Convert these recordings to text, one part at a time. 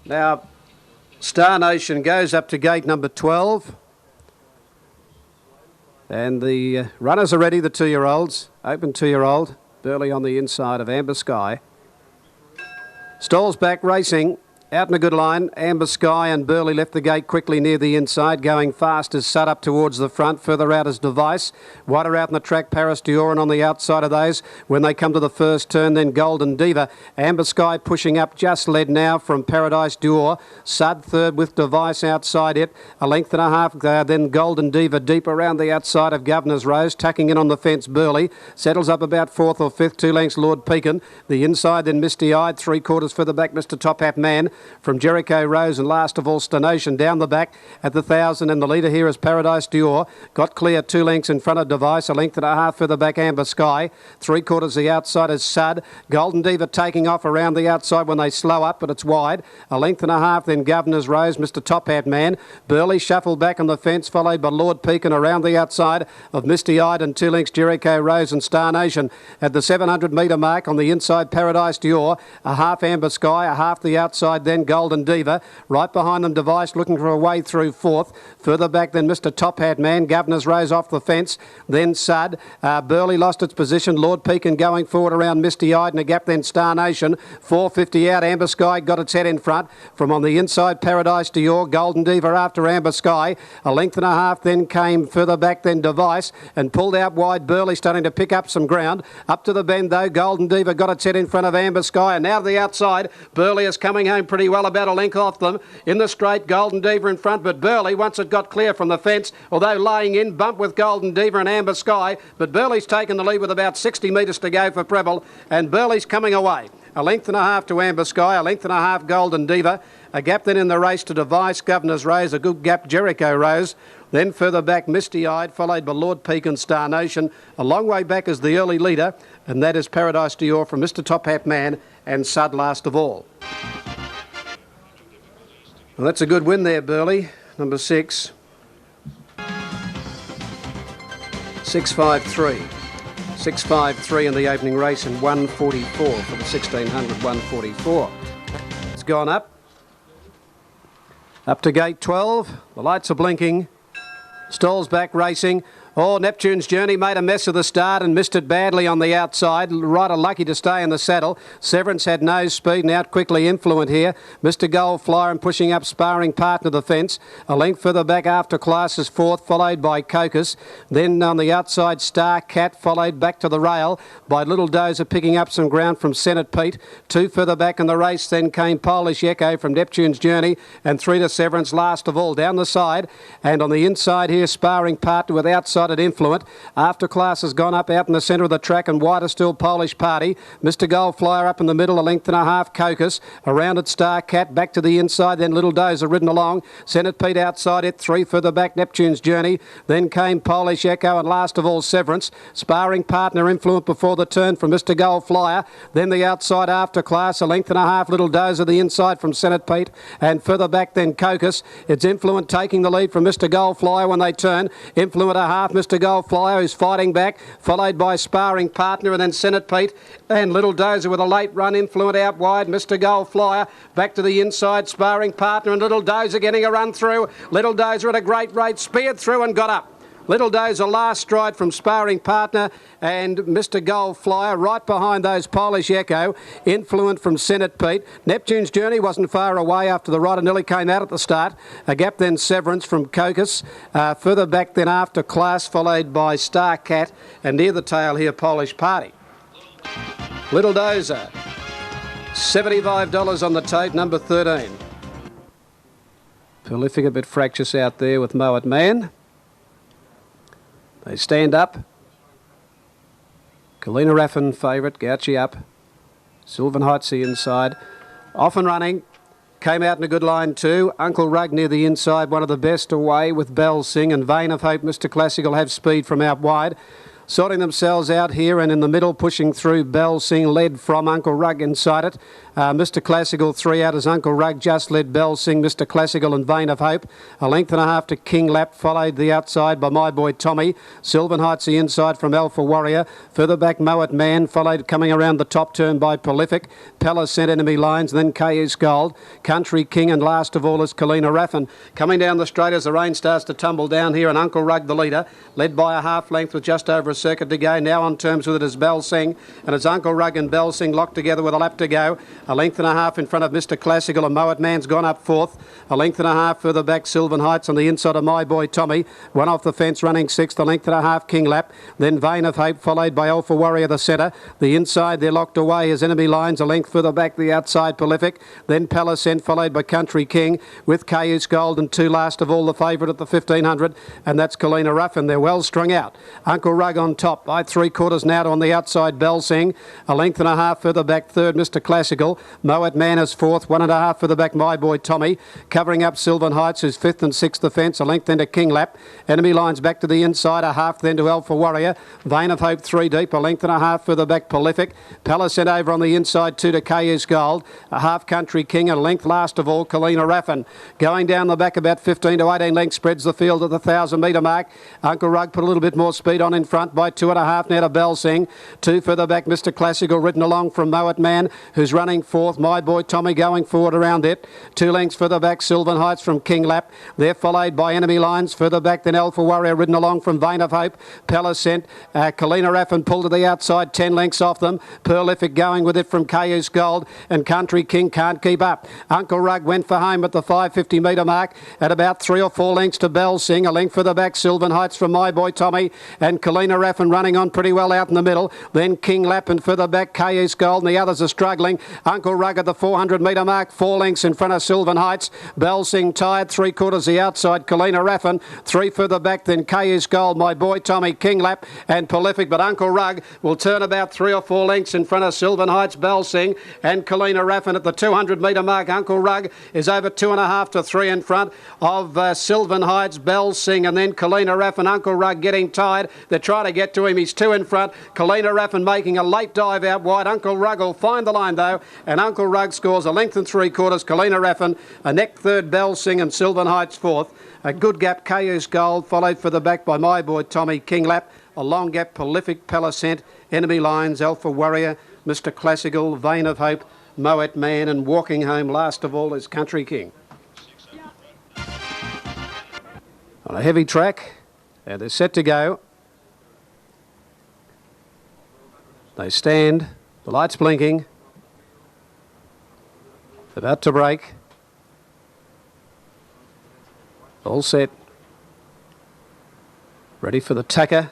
Now, Star Nation goes up to gate number 12. And the runners are ready, the 2-year-olds. Open 2-year-old. Burley on the inside of Amber Sky. Stalls back racing. Out in a good line, Amber Sky and Burley left the gate quickly near the inside, going fast as Sud up towards the front, further out as Device. Wider out in the track, Paris Dioran on the outside of those. When they come to the first turn, then Golden Diva. Amber Sky pushing up, just led now from Paradise Dior. Sud third with Device outside it. A length and a half, then Golden Diva deep around the outside of Governor's Rose, tucking in on the fence Burley. Settles up about fourth or fifth, 2 lengths Lord Pekin. The inside, then Misty Eyed, 3/4 further back, Mr. Top Hat Man. From Jericho Rose and last of all Stonation down the back at the 1,000, and the leader here is Paradise Dior. Got clear 2 lengths in front of Device, a length and a half further back Amber Sky. 3/4 the outside is Sud. Golden Diva taking off around the outside when they slow up, but it's wide. A length and a half then Governor's Rose, Mr. Top Hat Man. Burley shuffled back on the fence, followed by Lord Pekin around the outside of Misty Eyed, and 2 lengths Jericho Rose and Star Nation. At the 700 metre mark on the inside, Paradise Dior. A half Amber Sky, a half the outside, then Golden Diva. Right behind them, Device looking for a way through fourth. Further back than Mr. Top Hat Man. Governor's Rose off the fence. Then Sud. Burley lost its position. Lord Pekin going forward around Misty Eyed, and a gap then Star Nation. 450 out. Amber Sky got its head in front. From on the inside, Paradise Dior. Golden Diva after Amber Sky. A length and a half then came further back than Device and pulled out wide. Burley starting to pick up some ground. Up to the bend though. Golden Diva got its head in front of Amber Sky, and now to the outside. Burley is coming home pretty well, about a length off them. In the straight, Golden Diva in front, but Burley, once it got clear from the fence, although laying in, bump with Golden Diva and Amber Sky, but Burley's taken the lead with about 60 metres to go for Preble, and Burley's coming away. A length and a half to Amber Sky, a length and a half Golden Diva. A gap then in the race to Device, Governor's Rose, a good gap Jericho Rose. Then further back, Misty Eyed, followed by Lord Pekin, Star Nation. A long way back is the early leader, and that is Paradise Dior from Mr. Top Hat Man and Sud last of all. Well, that's a good win there, Burley. Number 6. 6.53. 6.53 in the opening race and 1.44 for the 1600, 1.44. It's gone up. Up to gate 12. The lights are blinking. Stalls back racing. Oh, Neptune's Journey made a mess of the start and missed it badly on the outside. Rider lucky to stay in the saddle. Severance had no speed and out quickly Influent here. Mr. Gold Flyer and pushing up Sparring Partner the fence. A length further back after Class is fourth, followed by Cocos. Then on the outside, Star Cat, followed back to the rail by Little Dozer picking up some ground from Senate Pete. 2 further back in the race, then came Polish Echo from Neptune's Journey, and 3 to Severance last of all. Down the side, and on the inside here, Sparring Partner with outside at Influent. After Class has gone up out in the centre of the track, and wider still Polish Party. Mr. Gold Flyer up in the middle, a length and a half Cocos. Around it Star Cat, back to the inside, then Little Dozer ridden along. Senate Pete outside it, 3 further back, Neptune's Journey. Then came Polish Echo, and last of all Severance. Sparring Partner Influent before the turn from Mr. Gold Flyer. Then the outside after Class, a length and a half, Little Dozer the inside from Senate Pete, and further back then Cocos. It's Influent taking the lead from Mr. Gold Flyer when they turn. Influent a half, Mr. Gold Flyer who's fighting back, followed by Sparring Partner and then Senate Pete and Little Dozer with a late run. Influent out wide, Mr. Gold Flyer back to the inside, Sparring Partner and Little Dozer getting a run through. Little Dozer at a great rate, speared through and got up. Little Dozer last stride from Sparring Partner and Mr. Gold Flyer right behind those Polish Echo. Influent from Senate Pete. Neptune's Journey wasn't far away after the rider nearly came out at the start. A gap then Severance from Cocos. Further back then after Class, followed by Star Cat, and near the tail here Polish Party. Little Dozer, $75 on the tape, number 13. Prolific, a bit fractious out there with Moet Man. They stand up. Kalina Raffin favourite, Gouchy up. Sylvan Heights the inside. Off and running. Came out in a good line too. Uncle Rug near the inside, one of the best away with Bell Sing, and Vein of Hope, Mr. Classic will have speed from out wide. sorting themselves out here, and in the middle pushing through Bell Sing, led from Uncle Rug inside it. Mr. Classical 3 out as Uncle Rug just led Bell Sing, Mr. Classical and Vein of Hope. A length and a half to King Lap, followed the outside by My Boy Tommy. Sylvan Heights the inside from Alpha Warrior. Further back Moet Man, followed coming around the top turn by Prolific. Palace sent Enemy Lines, then KS Gold. Country King, and last of all is Kalina Raffin. Coming down the straight as the rain starts to tumble down here, and Uncle Rug the leader, led by a half length with just over a circuit to go. Now on terms with it is Bell Sing, and it's Uncle Rug and Bell Sing locked together with a lap to go. A length and a half in front of Mr. Classical, and Moet Man's gone up fourth. A length and a half further back Sylvan Heights on the inside of My Boy Tommy. One off the fence running sixth. A length and a half King Lap. Then Vein of Hope followed by Alpha Warrior the centre. The inside they're locked away as Enemy Lines. A length further back the outside Prolific. Then Palace Sent followed by Country King with KS Gold, and two last of all the favourite at the 1500, and that's Kalina Ruffin. They're well strung out. Uncle Rug on top by 3/4 now on the outside Bell Sing. A length and a half further back third Mr. Classical. Moet Man is fourth. 1.5 further back My Boy Tommy. Covering up Sylvan Heights, who's fifth and sixth defence. A length then to King Lap. Enemy Lines back to the inside. A half then to Alpha Warrior. Vein of Hope 3 deep. A length and a half further back Prolific. Palace sent over on the inside 2 to KS Gold. A half Country King. A length last of all Kalina Raffin. Going down the back about 15 to 18 lengths spreads the field at the 1,000 metre mark. Uncle Rug put a little bit more speed on in front by 2.5 now to Bell Sing. 2 further back Mr. Classical ridden along from Moet Man, who's running fourth. My Boy Tommy going forward around it. 2 lengths further back Sylvan Heights from King Lap. They're followed by Enemy Lines. Further back then Alpha Warrior ridden along from Vein of Hope. Palace Sent. Kalina Raffin pulled to the outside, 10 lengths off them. Prolific going with it from KS Gold, and Country King can't keep up. Uncle Rug went for home at the 550 metre mark at about 3 or 4 lengths to Bell Sing. A length further back Sylvan Heights from My Boy Tommy, and Kalina Raffin running on pretty well out in the middle. Then King Lap, and further back KS Gold, and the others are struggling. Uncle Rug at the 400 metre mark, 4 lengths in front of Sylvan Heights. Bell Sing tired, 3/4 the outside Kalina Raffin. 3 further back then KS Gold, My Boy Tommy, King Lap and Prolific, but Uncle Rug will turn about 3 or 4 lengths in front of Sylvan Heights, Bell Sing and Kalina Raffin at the 200 metre mark. Uncle Rug is over 2.5 to 3 in front of Sylvan Heights, Bell Sing, and then Kalina Raffin. Uncle Rug getting tired. They're trying to get to him. He's 2 in front. Kalina Raffin making a late dive out wide. Uncle Rug will find the line though, and Uncle Rug scores a length and 3/4. Kalina Raffin, a neck third Bell Sing, and Sylvan Heights fourth. A good gap KS Gold, followed further back by My Boy Tommy, King Lap. A long gap Prolific, Palisent, Enemy Lines, Alpha Warrior, Mr. Classical, Vein of Hope, Moet Man, and walking home last of all is Country King. On a heavy track, and they're set to go. They stand, the lights blinking, about to break. All set, ready for the tacker.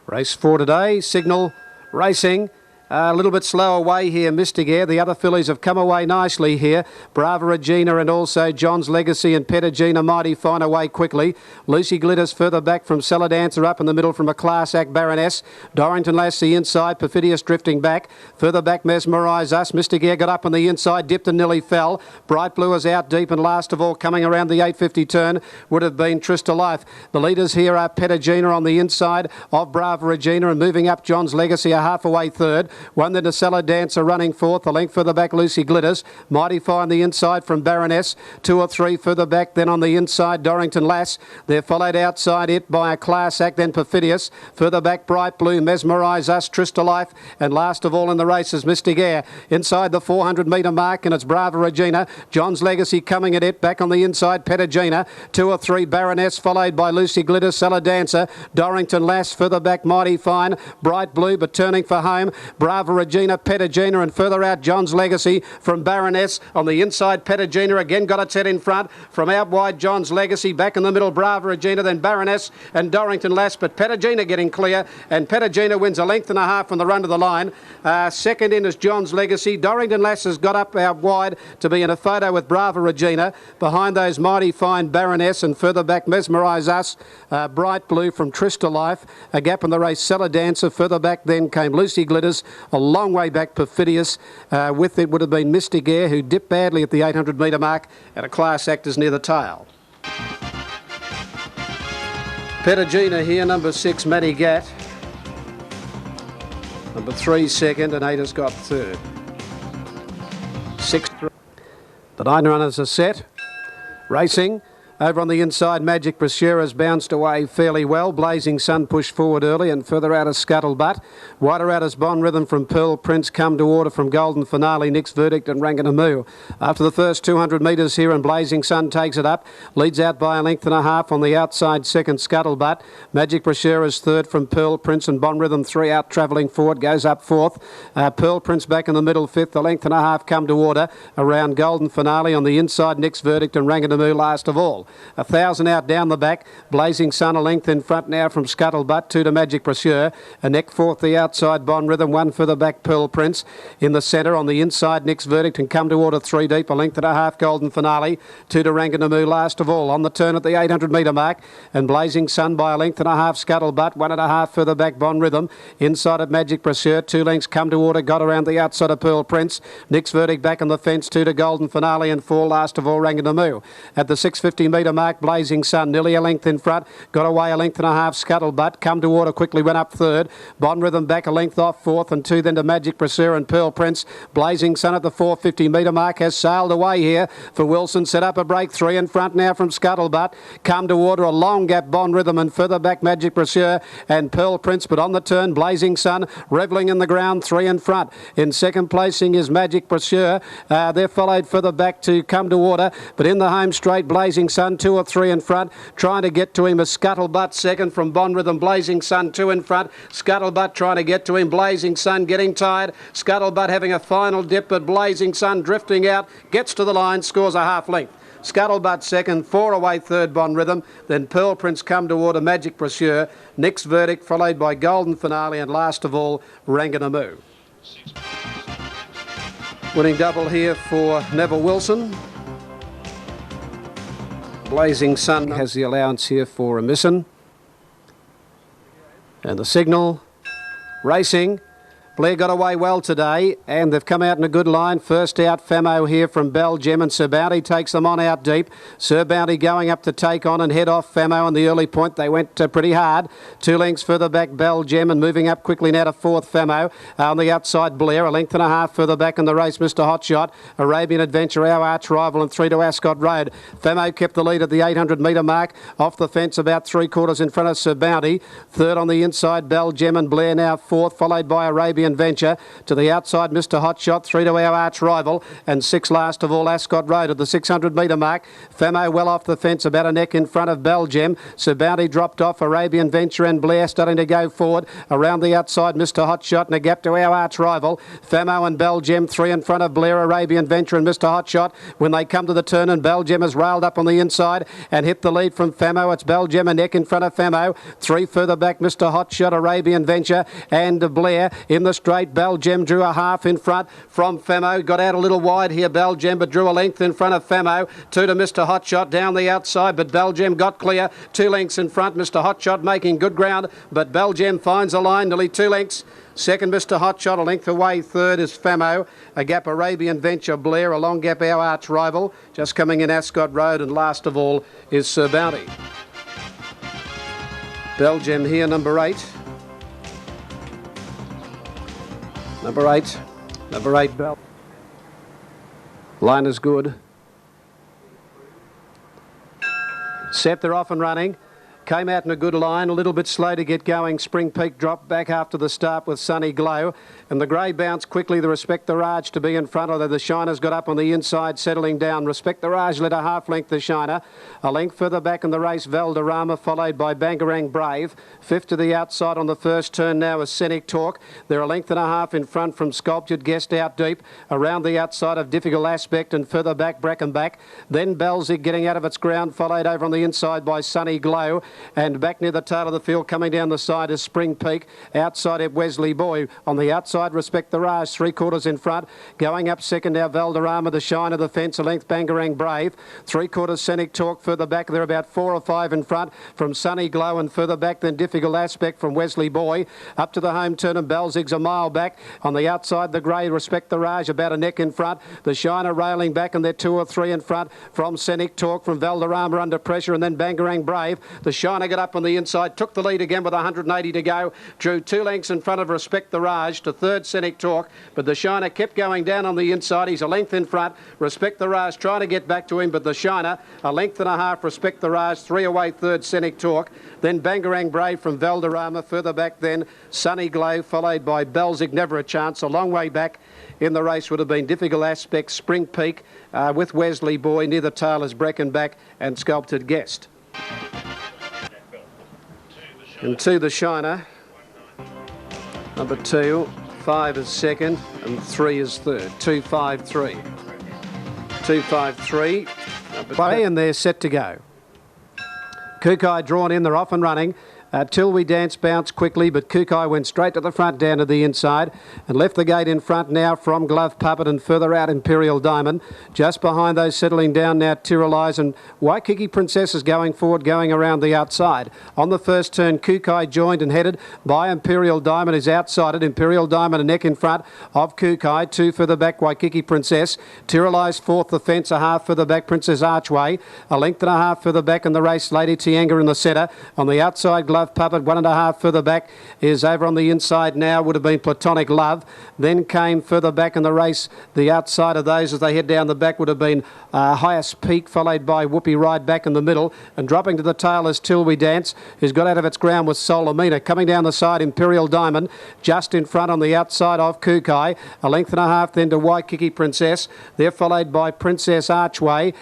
Race 4 today, Signal Racing. A little bit slow away here, Mystic Air. The other fillies have come away nicely here. Brava Regina and also John's Legacy and Petagina Mighty Fine away quickly. Lucy Glitters further back from Cellar Dancer up in the middle from a Class Act Baroness. Dorrington Lassie inside, Perfidious drifting back. Further back Mesmerise Us. Mystic Air got up on the inside, dipped and nearly fell. Bright Blue is out deep, and last of all coming around the 850 turn would have been Trista Life. The leaders here are Petagina on the inside of Brava Regina, and moving up John's Legacy a half away third. One then to Cellar Dancer running fourth. A length further back Lucy Glitters. Mighty Fine the inside from Baroness. 2 or 3 further back then on the inside Dorrington Lass. They're followed outside it by a Class Act, then Perfidious. Further back Bright Blue, Mesmerise Us, Trista Life, and last of all in the race is Mystic Air. Inside the 400 metre mark, and it's Brava Regina. John's Legacy coming at it. Back on the inside Petagina. 2 or 3 Baroness, followed by Lucy Glitters, Cellar Dancer, Dorrington Lass. Further back Mighty Fine, Bright Blue, but turning for home Brava Regina, Petagina, and further out John's Legacy from Baroness. On the inside Petagina again got its head in front. From out wide John's Legacy. Back in the middle Brava Regina, then Baroness and Dorrington Lass, but Petagina getting clear, and Petagina wins a length and a half on the run to the line. Second in is John's Legacy. Dorrington Lass has got up out wide to be in a photo with Brava Regina. Behind those Mighty Fine, Baroness, and further back Mesmerise Us, Bright Blue from Trista Life. A gap in the race Cellar Dancer. Further back then came Lucy Glitters. A long way back Perfidious. With it would have been Mystic Air, who dipped badly at the 800 metre mark, and a Class Act is near the tail. Petagina here, number 6, Matty Gatt. Number 3 second and 8 has got third. 6. The 9 runners are set. Racing. Over on the inside, Magic Brashear has bounced away fairly well. Blazing Sun pushed forward early and further out as Scuttlebutt. Wider out as Bond Rhythm from Pearl Prince, Come to Order from Golden Finale, Nick's Verdict and Ranganamoo. After the first 200 metres here, and Blazing Sun takes it up. Leads out by a length and a half on the outside second, Scuttlebutt. Magic Brashear is third from Pearl Prince, and Bond Rhythm 3 out travelling forward, goes up fourth. Pearl Prince back in the middle fifth, a length and a half Come to Order around Golden Finale. On the inside, Nick's Verdict and Ranganamoo last of all. 1,000 out down the back. Blazing Sun a length in front now from Scuttlebutt, 2 to Magic Brashear. A neck fourth the outside, Bond Rhythm, 1 further back, Pearl Prince. In the centre, on the inside, Nick's Verdict and Come to Order 3 deep, a length and a half, Golden Finale, 2 to Ranganamoo last of all. On the turn at the 800 metre mark, and Blazing Sun by a length and a half, Scuttlebutt, 1 and a half further back, Bond Rhythm. Inside of Magic Brashear, 2 lengths, Come to Order, got around the outside of Pearl Prince. Nick's Verdict back on the fence, 2 to Golden Finale, and 4 last of all, Ranganamoo. At the 650 metre mark, Blazing Sun nearly a length in front, got away a length and a half, Scuttlebutt. Come to Order quickly went up third. Bond Rhythm back a length off fourth, and 2 then to Magic Brashear and Pearl Prince. Blazing Sun at the 450 metre mark has sailed away here for Wilson. Set up a break, 3 in front now from Scuttlebutt. Come to Order, a long gap, Bond Rhythm, and further back Magic Brashear and Pearl Prince. But on the turn, Blazing Sun revelling in the ground, 3 in front. In second placing is Magic Brashear. They're followed further back to Come to Order, but in the home straight, Blazing Sun 2 or 3 in front. Trying to get to him is Scuttlebutt second from Bond Rhythm. Blazing Sun 2 in front. Scuttlebutt trying to get to him. Blazing Sun getting tired. Scuttlebutt having a final dip, but Blazing Sun drifting out. Gets to the line, scores a half length. Scuttlebutt second, 4 away third, Bond Rhythm. Then Pearl Prince, Come to Order, Magic Brashear. Nick's Verdict followed by Golden Finale, and last of all, Ranganamoo. Winning double here for Neville Wilson. Blazing Sun has the allowance here for a missin. And the signal, racing. Blair got away well today, and they've come out in a good line. First out, Famo here from Belgium, and Sir Bounty takes them on out deep. Sir Bounty going up to take on and head off Famo on the early point. They went pretty hard. 2 lengths further back, Belgium, and moving up quickly now to fourth, Famo. On the outside, Blair, a length and a half further back in the race, Mr. Hotshot. Arabian Adventure, our arch rival, and 3 to Ascot Road. Famo kept the lead at the 800 metre mark. Off the fence, about 3/4 in front of Sir Bounty. Third on the inside, Belgium, and Blair now fourth, followed by Arabian Venture. To the outside, Mr. Hotshot, 3 to our arch rival, and 6 last of all, Ascot Road at the 600 metre mark. Famo well off the fence, about a neck in front of Belgium. Sir Bounty dropped off. Arabian Venture and Blair starting to go forward. Around the outside, Mr. Hotshot, and a gap to our arch rival. Famo and Belgium, 3 in front of Blair, Arabian Venture and Mr. Hotshot. When they come to the turn, and Belgium has railed up on the inside and hit the lead from Famo. It's Belgium, a neck in front of Famo. 3 further back, Mr. Hotshot, Arabian Venture and Blair in the straight. Belgium drew a half in front from Famo. Got out a little wide here, Belgium, but drew a length in front of Famo. 2 to Mr. Hotshot down the outside, but Belgium got clear. 2 lengths in front. Mr. Hotshot making good ground, but Belgium finds a line, nearly 2 lengths. Second, Mr. Hotshot, a length away. Third is Famo. A gap, Arabian Venture, Blair. A long gap, our arch rival. Just coming in Ascot Road, and last of all is Sir Bounty. Belgium here, number 8. Number 8, Bell. Line is good. Set, they're off and running. Came out in a good line, a little bit slow to get going. Spring Peak dropped back after the start with Sunny Glow. And the grey bounced quickly. The Respect the Raj to be in front, although the Shiners got up on the inside, settling down. Respect the Raj led a half length the Shiner. A length further back in the race, Valderrama, followed by Bangarang Brave. Fifth to the outside on the first turn now is Scenic Talk. They're a length and a half in front from Sculptured Guest out deep. Around the outside of Difficult Aspect, and further back, Brackenback. Then Belzig getting out of its ground, followed over on the inside by Sunny Glow. And back near the tail of the field, coming down the side is Spring Peak. Outside it, Wesley Boy. On the outside, Respect the Raj, 3/4 in front. Going up second now, Valderrama, the shine of the fence, a length, Bangarang Brave. 3/4 Scenic Talk. Further back, they're about 4 or 5 in front from Sunny Glow, and further back then Difficult Aspect from Wesley Boy. Up to the home turn, and Belzig's a mile back. On the outside, the grey, Respect the Raj, about a neck in front. The Shiner railing back, and they're 2 or 3 in front from Scenic Talk, from Valderrama under pressure, and then Bangarang Brave. The Shiner got up on the inside, took the lead again with 180 to go. Drew 2 lengths in front of Respect the Raj to third Scenic Talk, but the Shiner kept going down on the inside. He's a length in front. Respect the Raj trying to get back to him, but the Shiner a length and a half. Respect the Raj 3 away third Scenic Talk. Then Bangarang Brave from Valderrama. Further back then Sunny Glow, followed by Belzig. Never a chance. A long way back in the race would have been Difficult Aspect, Spring Peak with Wesley Boy, near the tail is Breckenback and Sculpted Guest. And 2 the Shiner, number 2, 5 is second and 3 is third. 2, 5, 3. 2, 5, 3. And they're set to go. Kukai drawn in, they're off and running. Till We Dance bounced quickly, but Kukai went straight to the front, down to the inside, and left the gate in front now from Glove Puppet and further out Imperial Diamond. Just behind those settling down now Tyrrelise, and Waikiki Princess is going forward, going around the outside. On the first turn, Kukai joined and headed by Imperial Diamond, is outsided. Imperial Diamond a neck in front of Kukai, 2 further back Waikiki Princess. Tyrrelise fourth, the fence a half further back Princess Archway, a length and a half further back in the race Lady Tianga in the centre. On the outside Glove Puppet, 1.5 further back is over on the inside now, would have been Platonic Love. Then came further back in the race, the outside of those as they head down the back would have been Highest Peak, followed by Whoopie Ride back in the middle, and dropping to the tail is Till We Dance, who's got out of its ground with Solomina. Coming down the side, Imperial Diamond, just in front on the outside of Kukai, a length and a half then to Waikiki Princess. They're followed by Princess Archway.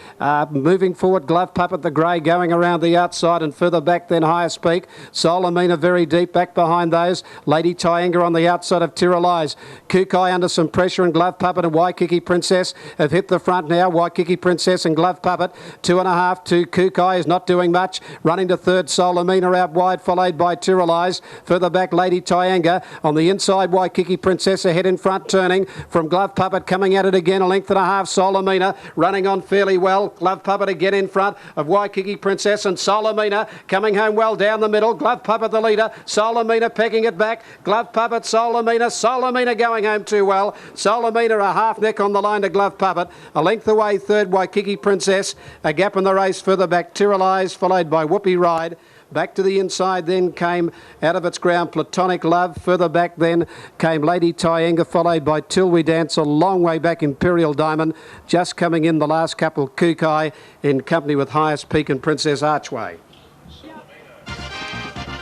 Moving forward, Glove Puppet the grey going around the outside, and further back then Highest Peak. Solomina very deep back behind those. Lady Tianga on the outside of Tyrrelise. Kukai under some pressure, and Glove Puppet and Waikiki Princess have hit the front now. Waikiki Princess and Glove Puppet, 2.5 to Kukai is not doing much. Running to third, Solomina out wide, followed by Tyrrelise. Further back, Lady Tianga. On the inside, Waikiki Princess ahead in front, turning from Glove Puppet, coming at it again, a length and a half. Solomina running on fairly well. Glove Puppet again in front of Waikiki Princess, and Solomina coming home well down the middle. Glove Puppet the leader, Solomina pegging it back. Glove Puppet, Solomina going home too well. Solomina a half neck on the line to Glove Puppet. A length away third, Waikiki Princess. A gap in the race further back, Tyrrelise, followed by Whoopie Ride. Back to the inside then came out of its ground Platonic Love. Further back then came Lady Tianga, followed by Till We Dance. A long way back Imperial Diamond. Just coming in the last couple, Kukai in company with Highest Peak and Princess Archway.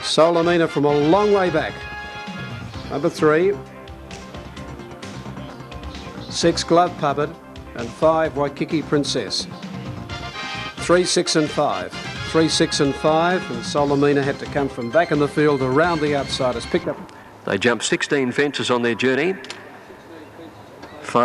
Solomina from a long way back. Number 3. 6 Glove Puppet and 5 Waikiki Princess. 3, 6 and 5. 3, 6 and 5, and Solomina had to come from back in the field around the outsiders. Picked up. They jumped 16 fences on their journey. 5